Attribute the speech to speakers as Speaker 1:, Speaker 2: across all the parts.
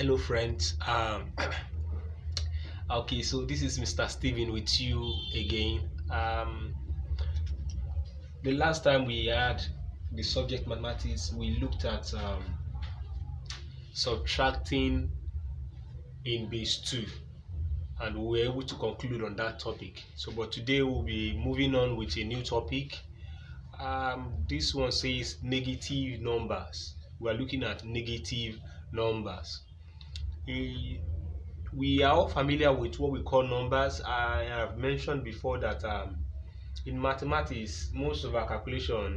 Speaker 1: Hello, friends. Okay, so this is Mr. Steven with you again. The last time we had the subject mathematics, we looked at subtracting in base 2, and we were able to conclude on that topic. So, but today we'll be moving on with a new topic. This one says negative numbers. We are looking at negative numbers. We are all familiar with what we call numbers. I have mentioned before that in mathematics, most of our calculations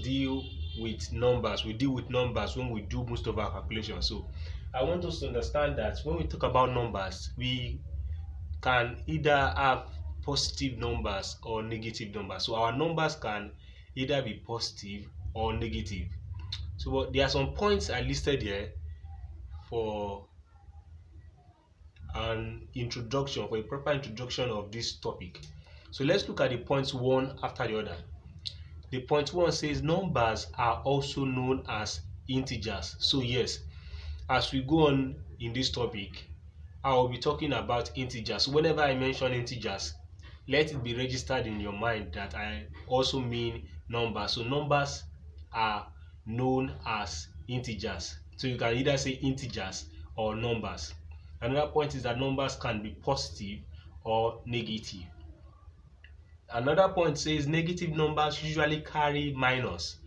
Speaker 1: deal with numbers. We deal with numbers when we do most of our calculations. So I want us to understand that when we talk about numbers, we can either have positive numbers or negative numbers. So our numbers can either be positive or negative. So there are some points I listed here for for a proper introduction of this topic. So let's look at the points one after the other. The point one says numbers are also known as integers. So yes, as we go on in this topic, I will be talking about integers. Whenever I mention integers, let it be registered in your mind that I also mean numbers. So numbers are known as integers. So you can either say integers or numbers. Another point is that numbers can be positive or negative. Another point says negative numbers usually carry minus.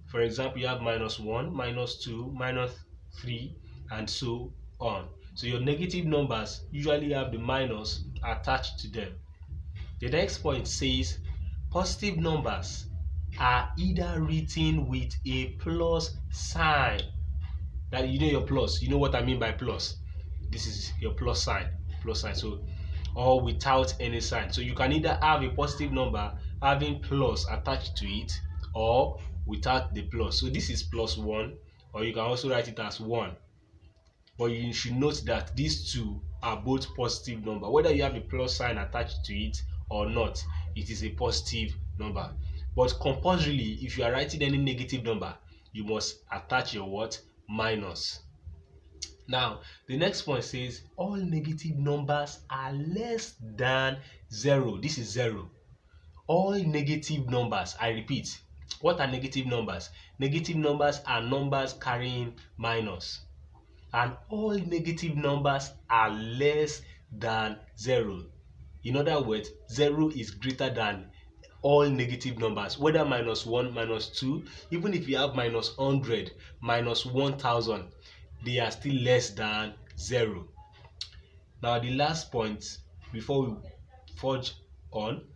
Speaker 1: For example, you have -1, -2, -3, and so on. So your negative numbers usually have the minus attached to them. The next point says positive numbers are either written with a plus sign. That you know your plus, you know what I mean by plus. This is your plus sign. So, or without any sign. So you can either have a positive number having plus attached to it or without the plus. So this is +1, or you can also write it as 1. But you should note that these two are both positive number. Whether you have a plus sign attached to it or not, it is a positive number. But compulsorily, if you are writing any negative number, you must attach your what? Minus. Now, the next point says all negative numbers are less than 0. This is 0. All negative numbers, I repeat, what are negative numbers? Negative numbers are numbers carrying minus. And all negative numbers are less than 0. In other words, 0 is greater than all negative numbers, whether -1, -2, even if you have -100, -1000, they are still less than 0. Now, the last point before we forge on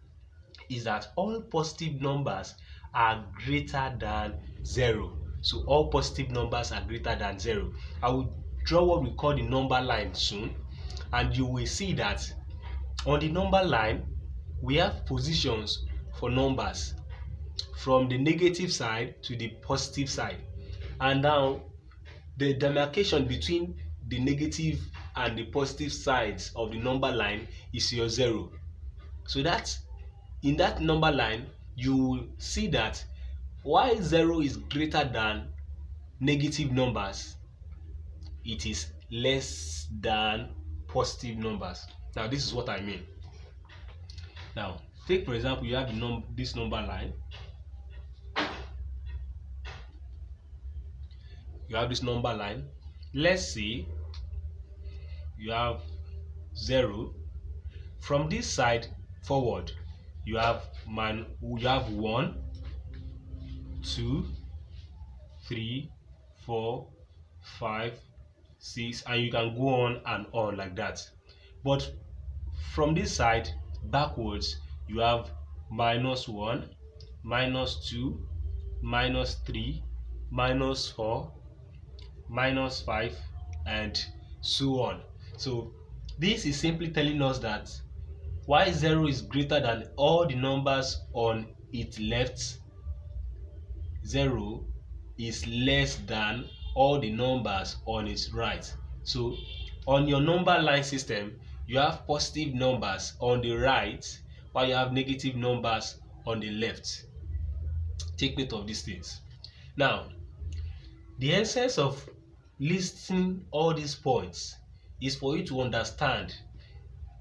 Speaker 1: is that all positive numbers are greater than 0. So all positive numbers are greater than 0. I will draw what we call the number line soon, and you will see that on the number line we have positions for numbers from the negative side to the positive side, and now the demarcation between the negative and the positive sides of the number line is your 0. So that in that number line you will see that while 0 is greater than negative numbers, it is less than positive numbers. Now this is what I mean. Now take for example, you have this number line. You have this number line. Let's say you have 0. From this side forward, you have 1, 2, 3, 4, 5, 6, and you can go on and on like that. But from this side backwards, you have -1, -2, -3, -4, -5, and so on. So this is simply telling us that while 0 is greater than all the numbers on its left, 0 is less than all the numbers on its right. So on your number line system, you have positive numbers on the right while you have negative numbers on the left. Take note of these things. Now, The essence of listing all these points is for you to understand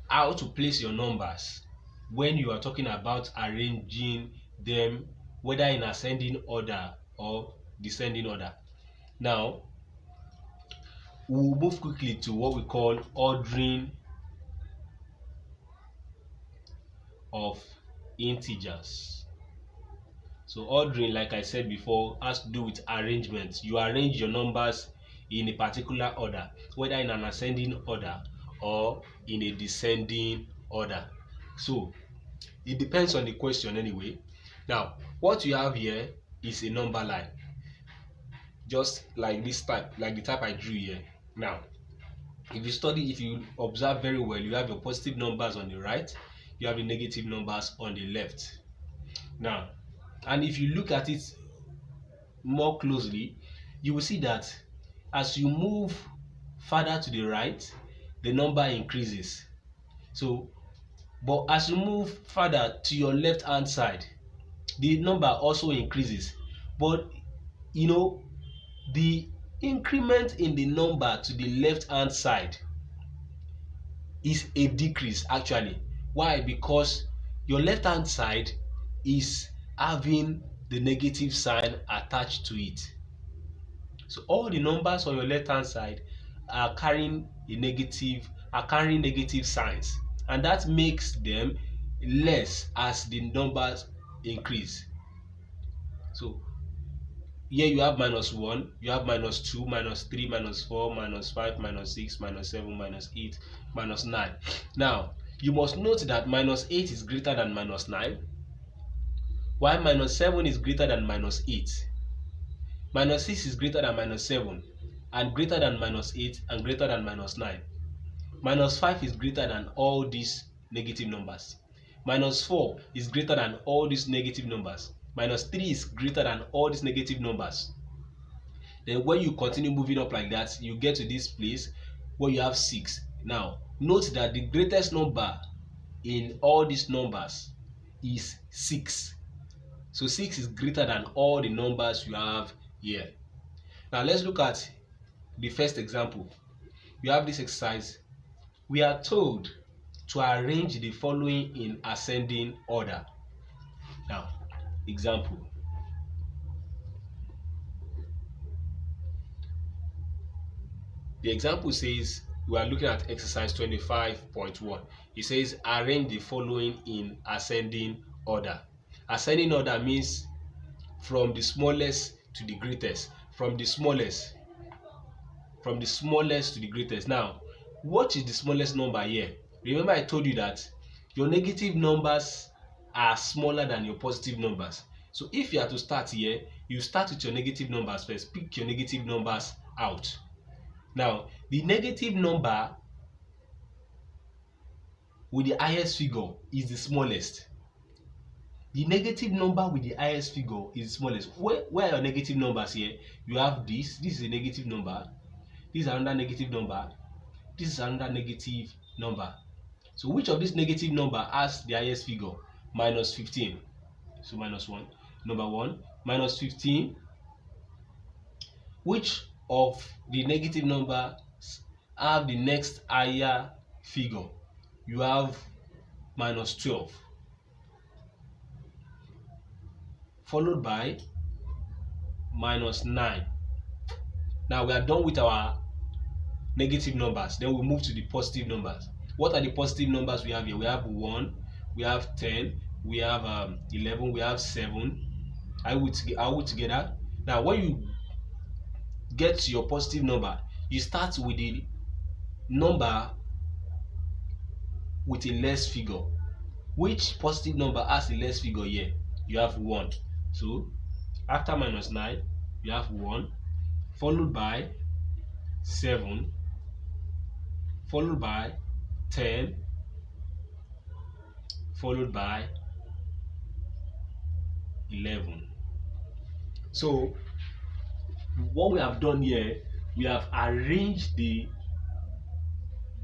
Speaker 1: how to place your numbers when you are talking about arranging them, whether in ascending order or descending order. Now, we'll move quickly to what we call ordering of integers. So ordering, like I said before, has to do with arrangement. You arrange your numbers in a particular order, whether in an ascending order or in a descending order. So it depends on the question anyway. Now, what you have here is a number line, just like this type, like the type I drew here. Now, if you observe very well, you have your positive numbers on the right, you have the negative numbers on the left. Now, and if you look at it more closely, you will see that as you move further to the right, the number increases. So, but as you move further to your left hand side, the number also increases. But you know, the increment in the number to the left hand side is a decrease actually. Why? Because your left hand side is having the negative sign attached to it. So all the numbers on your left hand side are carrying negative signs, and that makes them less as the numbers increase. So here you have -1, you have -2, -3, -4, -5, -6, -7, -8, -9. Now, you must note that -8 is greater than -9, while -7 is greater than -8. -6 is greater than -7, and greater than -8, and greater than -9. -5 is greater than all these negative numbers. -4 is greater than all these negative numbers. -3 is greater than all these negative numbers. Then when you continue moving up like that, you get to this place where you have 6. Now, note that the greatest number in all these numbers is 6. So 6 is greater than all the numbers you have here. Now let's look at the first example. We have this exercise. We are told to arrange the following in ascending order. Now, example. The example says, we are looking at exercise 25.1. It says arrange the following in ascending order. Ascending order means from the smallest to the greatest. From the smallest to the greatest. Now, what is the smallest number here? Remember I told you that your negative numbers are smaller than your positive numbers. So if you are to start here, you start with your negative numbers first. Pick your negative numbers out. Now, the negative number with the highest figure is the smallest. The negative number with the highest figure is the smallest. Where are your negative numbers here? You have this. This is a negative number. This is another negative number. This is another negative number. So which of these negative number has the highest figure? -15. So -1. Number 1. -15. Which of the negative numbers have the next higher figure? You have -12. Followed by -9. Now we are done with our negative numbers. Then we move to the positive numbers. What are the positive numbers we have here? We have 1, we have 10, we have 11, we have 7. Are we together? Now when you get to your positive number, you start with the number with a less figure. Which positive number has a less figure here? You have 1. So after -9, you have 1, followed by 7, followed by 10, followed by 11. So what we have done here, we have arranged the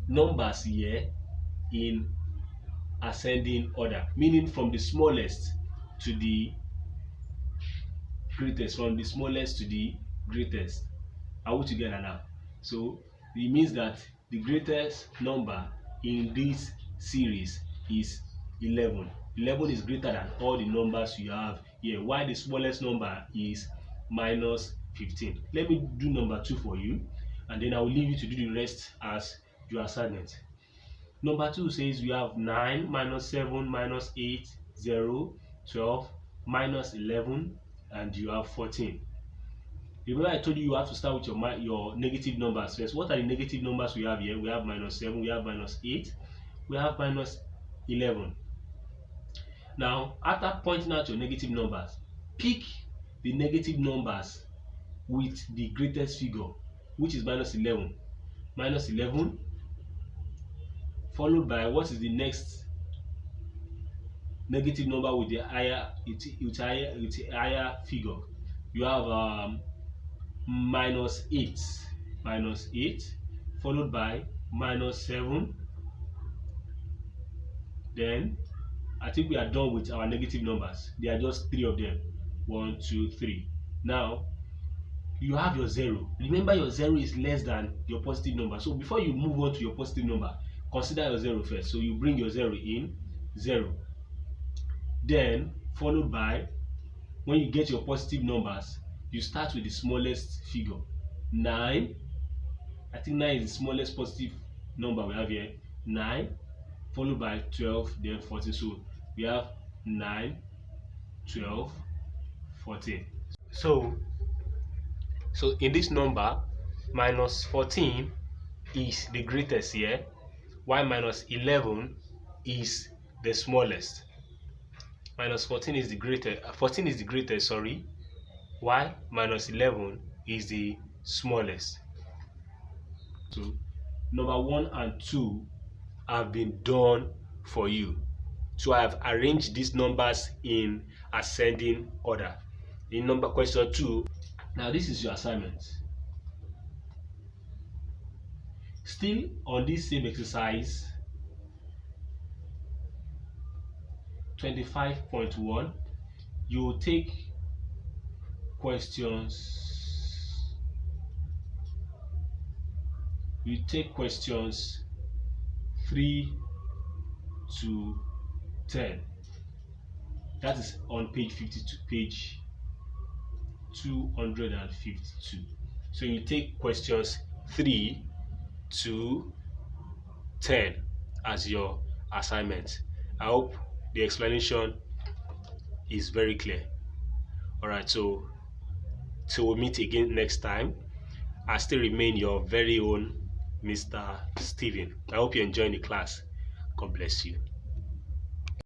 Speaker 1: numbers here in ascending order, meaning from the smallest to the greatest, from the smallest to the greatest. Are we together now? So it means that the greatest number in this series is 11. 11 is greater than all the numbers you have here, while the smallest number is minus 15. Let me do number 2 for you, and then I will leave you to do the rest as your assignment. Number 2 says we have 9 minus 7 minus 8, 0, 12, minus 11, and you have 14. Remember I told you have to start with your negative numbers first. What are the negative numbers we have here? We have minus 7, we have minus 8, we have minus 11. Now, after pointing out your negative numbers, pick the negative numbers with the greatest figure, which is minus 11. Minus 11, followed by what is the next negative number with the higher figure? You have minus 8, followed by minus 7. Then I think we are done with our negative numbers. There are just 3 of them. 1, 2, 3. Now you have your 0. Remember, your 0 is less than your positive number. So before you move on to your positive number, consider your 0 first. So you bring your 0 in, 0. Then followed by, when you get your positive numbers, you start with the smallest figure, 9. I think 9 is the smallest positive number we have here. 9, followed by 12, then 14. So we have 9, 12, 14. So in this number, minus 14 is the greatest here, while minus 11 is the smallest. Minus 14 is the greatest. 14 is the greatest, sorry, while minus 11 is the smallest. So number 1 and 2 have been done for you. So I have arranged these numbers in ascending order. In number question 2, now this is your assignment. Still on this same exercise, 25.1, you will take questions. You take questions 3 to 10. That is on page 52, page 252. So you take questions 3 to 10 as your assignment. I hope the explanation is very clear. All right, so we'll meet again next time. I still remain your very own Mr. Steven. I hope you're enjoying the class. God bless you.